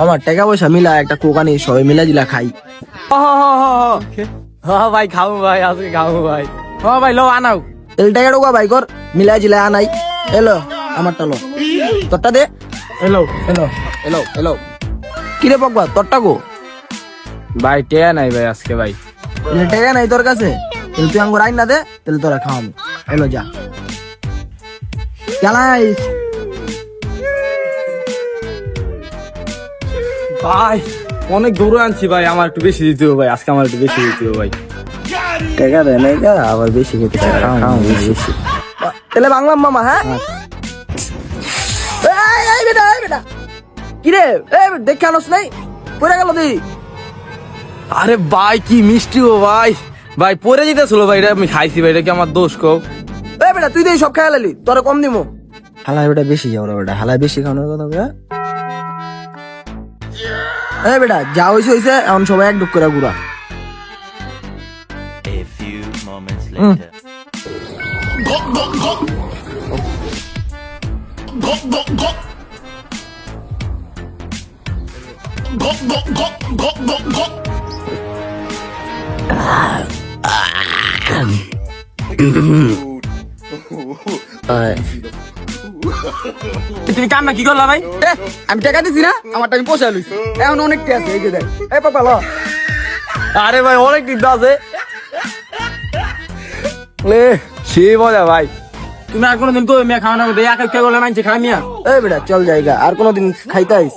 আমার টাকা পয়সা মিলা একটা কোকানি সবাই মিলা জিলা খাই। ভাই খাবো ভাই, আজকে খাবো ভাই। ভাই লো আনাও। এল টাকা ঢোকা ভাই কর, মিলা জিলা আনাই। এলো আমারটা লো, তোরটা দে। এলো এলো এলো এলো কিরে পকবা তোরটা গো? ভাই টেয়া নাই ভাই আজকে ভাই। এলে টাকা নাই তোর কাছে, তাহলে তুই আঙ্গুর আইন না দে, তাহলে তোরা খাওয়াবো। এলো যা চালাইস। ভাই অনেক দৌড়ে আনছি ভাই, আমার একটু বেশি দিতে হবে ভাই, আজকে আমার একটু বেশি দিতে হবে ভাই। টাকা দেয় নাই গা, আবার বেশি খেতে বেশি। তাহলে বাংলাম মামা। হ্যাঁ এই বেটা, এই বেটা কিরে দেখে আনস নাই, পড়ে গেল তুই। আরে ভাই কি মিষ্টি ও ভাই, ভাই পরে যেতেছিল ভাই, এটা আমি খাইছি ভাই, এটা কি আমার দোষ কও? এই বেটা তুই তো সব খেয়ে লালি, তোরা কম দিমো। হালাই বেটা বেশি যাও না বেটা, হালাই বেশি খাওয়ানোর কথা বলে। এই বেটা যা হইছে হইছে, এখন সবাই এক ডুক করে ঘুরা। A few moments later. তুমি কান্না কি করলা ভাই? আমি টাকা দিছি না, আমারটা আমি পোষা লইছি, এখন অনেকটা আছে। এই যে দেখ, এই পাপা ল। আরে ভাই অনেক দিন আছে, সে মজা ভাই। তুমি আর কোনোদিন তো মেয়ে খাওয়া না করতে, একা কে করলে মানছে খাই মিয়া। এই বেটা চল জায়গা, আর কোনোদিন খাইতে আইস।